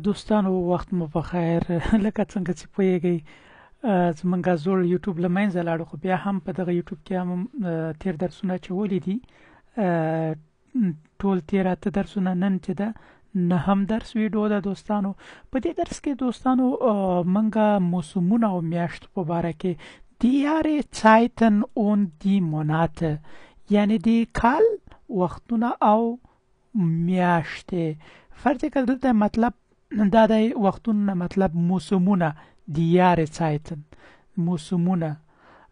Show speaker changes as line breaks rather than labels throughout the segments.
دوستانو وخت مو په خیر لکه څنګه چې پوهیږئ زمونږ زوړ یوټیوب له منځه لاړو خو بیا هم په دغه یوټیوب کې هم تیر درسونه چولي دي ټول تیر اته درسونه نن چې ده نهم درس ویډیو ده دوستانو په دې درس کې دوستانو منګه موسمونه او میاشتو په باره کې die Jahre, Zeiten und die Monate یعنی دی کال وختونه او میاشتې فرض کړه دلته مطلب دا د وختونه مطلب موسمونه die Jahre, Zeiten موسمونه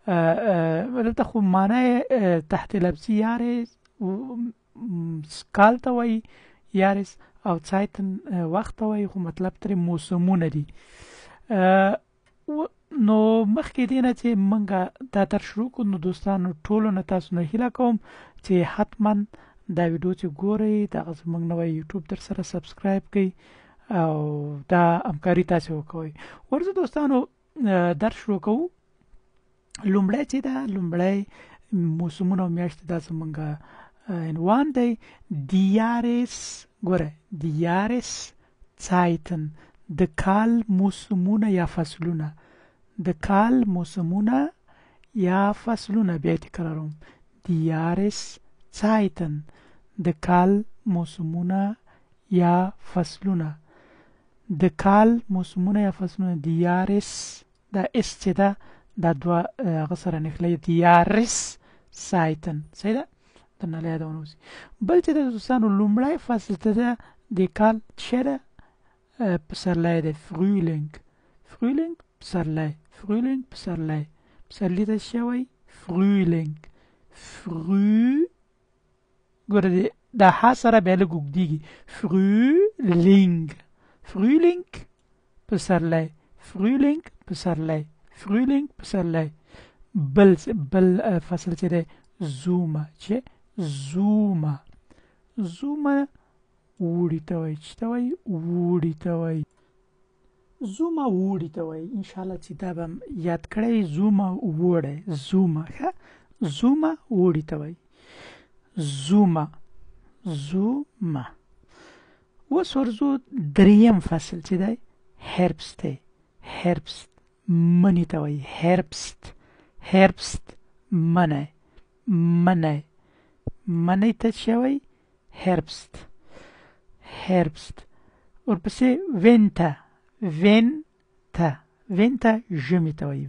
دلته خو معنی تحت لفظي یارې کال ته وایي یارس او Zeiten وخت ته وایي خو مطلب ترې موسمونه دي نو مخکې دی نه چې منګه دا در شروع کړو نو دوستانو ټولو نه تاسو نه هیله کوم چې حتما دا ویډیو چې ګورئ دغه زموږ نوی یوټیوب در سره سبسکرایب کړئ او دا همکاري تاسو وکوئ ورته دوستانو در شروع کوو لومړی چې دا لومړی موسمونه او میاشتې دا زموږ عنوان دی die Jahres ګوره die Jahres Zeiten د کال موسمونه یا فصلونه د کال موسمونه یا فصلونه بیا تکراروم die Jahres Zeiten د کال موسمونه یا فصلونه د کال موسمونه یا فصلونه die Jahres دا اس چې دا دا دوه هغه سره نښلي die Jahres Zeiten صحیح ده درنه له یادونه وسي بل چې د دوستانو لومړی فصل ته ده د کال چې ده پسرلی دی Frühling پسرلی Frühling پسرلی ته شوی Frühling ګوره دا ها سره بیا لږ اوږدېږي Frühling پسرلی پسرلی بل فصل چې دی Sommer اوړي ته وایي چې ته وایي اوړي ته وایي زومه اوړي ته وایي انشاءالله چې دا به یاد کړئ زومه اوړی ښه زومه اوړي ته وایي زومه اوس ورځو دریم فصل چې دی Herbst دی مني ته وایي Herbst منی ته چې وایي Herbst ورپسې Winter ژمي ته وایي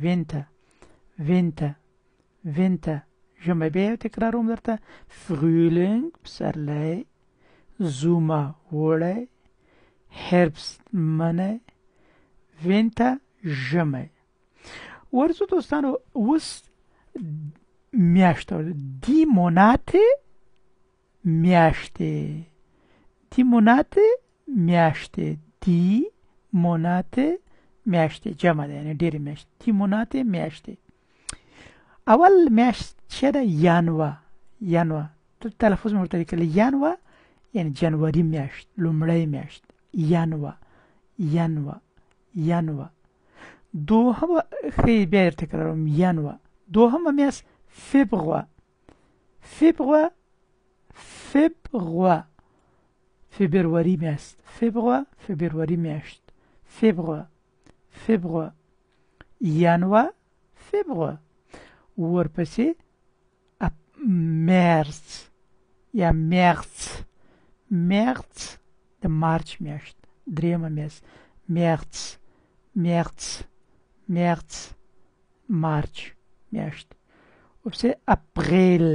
Winter ژمی بیا یو تکراروم درته Frühling پسرلی Sommer اوړی Herbst منی Winter ژمی ورځو دوستانو اوس میاشته die Monate میاشتې جمع ده یعنی ډېرې میاشتې die Monate میاشتې اول میاشت چې ده یانوا تلفظ مې ورته لیکلی یانوا یعنی جنوري میاشت لومړی میاشت یانوا دوهمه ښې بیا یې تکراروم یانوا دوهمه میاشت فبرواري میاشت فبروار یانوا فبروار ورپسې مارچ د مارچ میاشت دریمه میاشت مارچ میاشت ورپسې اپریل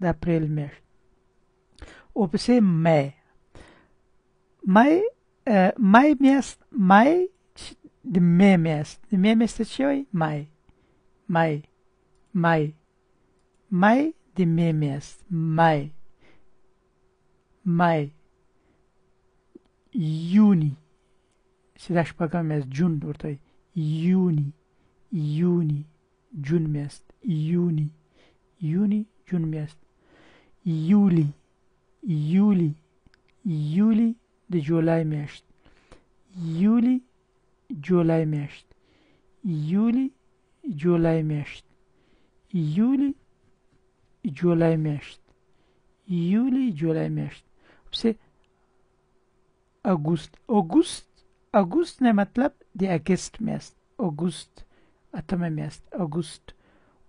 د اپریل میاشت ورپسې مای میاشت د می میاشت چې وایي مای د می میاشت مای یوني چې دا شپږمه میاشت جون ورته وایي یوني جون میاشت جون میاشت یولی د جولای میاشت جولای میاشت یولی جولای میاشت یولی جولای میاشت پسې اګوست نه مطلب د اګست میاشت اګوست اتمه میاشت اګوست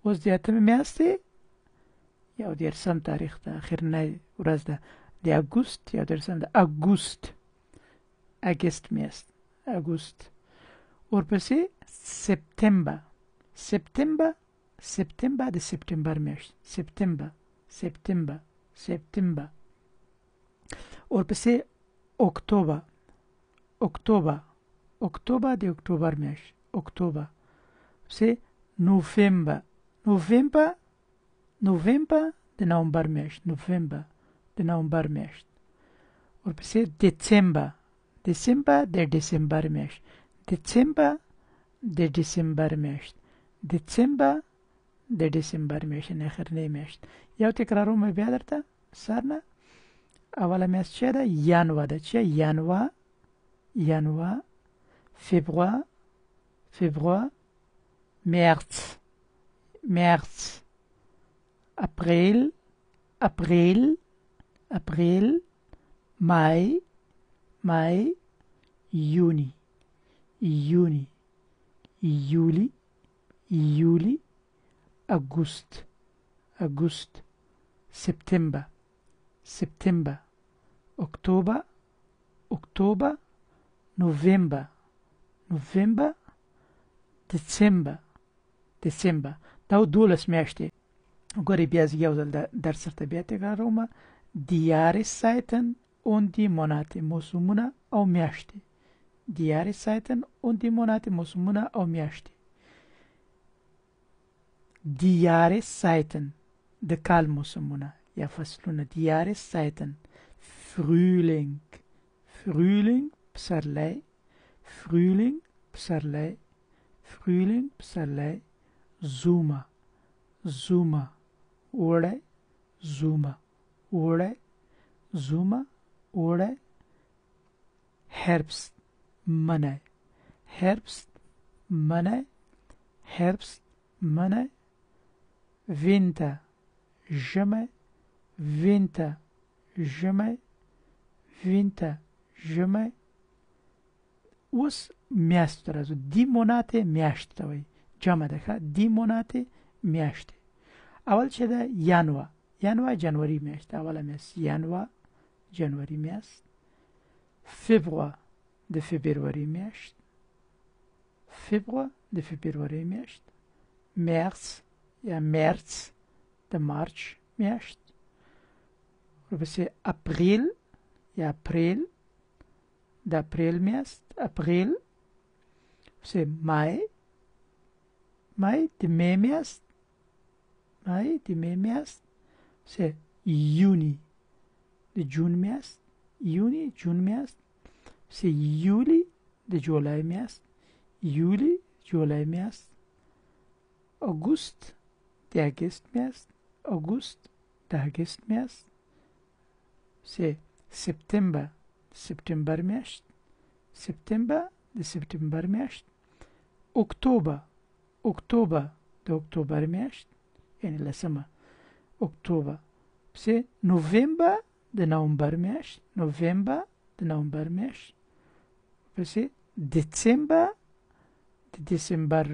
اوس د اتمه میاشتې یو دیرشم تاریخ ده اخرنۍ ورځ ده د اګوست یو دیرشم ده اګست میاشت اګوست ورپسې سپتمبر د سپتمبر میاشت سپتمبر ورپسې اکتوبر د اکتوبر میاشت اکتوبر پسې نوفمبر د نومبر میاشت ورپسې دسمبر د دسمبر میاشت د دسمبر میاشت نه اخرنۍ میاشت یو تکراروم بیا درته سر نه اوله میاشت چه ده یانوا ده چه یانوا فبروار مارس اپریل مای یونی یولی اگست سپتمبر اکتوبر نوفمبر دسمبر دا 12 میاشتې ګورې بیا زه یو ځل درس سره بیا تکراروم die Jahreszeiten und die Monate موسمونه او میاشتې die Jahreszeiten und die Monate موسمونه او میاشتې die Jahreszeiten د کال موسمونه یا فصلونه die Jahreszeiten Frühling پسرلی پسرلی Sommer اوړی Herbst منی Winter ژمی اوس میاشتو ته راځو دی موناتې میاشت ته وایي جمع ده ښه دی موناتې میاشتې اول چې ده یانوا جنوري میاشت اوله میاشت یانوا جنوري میاشت فبروار د فبرواري میاشت مارس د مارچ میاشت ورپسې اپریل د اپریل میاشت پسې مای د می میاشت پسې یونی د جون میاشت پسې یولی د جولای میاشت اګوست د اګست میاشت پسې سپتمبر میاشت د سپتمبر میاشت اکتوبر د اکتوبر میاشت یعنی لسمه اکتوبر پسې نوفمبر د نومبر میاشت پسې دسمبر د دسمبر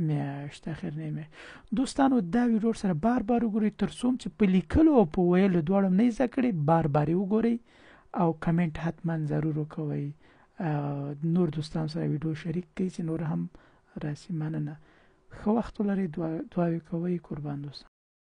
میاشت اخرنۍ میاشت دوستانو دا ویډیو سره بار وګورئ تر څو چې په لیکلو او په ویلو دواړو نه زده کړئ بار وګورئ او کمنټ حتما ضرور وکوئ نور دوستانو سره ویډیو شریک کړئ چې نور هم راسي مننه ښه وخت ولرئ دعاوې کوئ قربان دوستان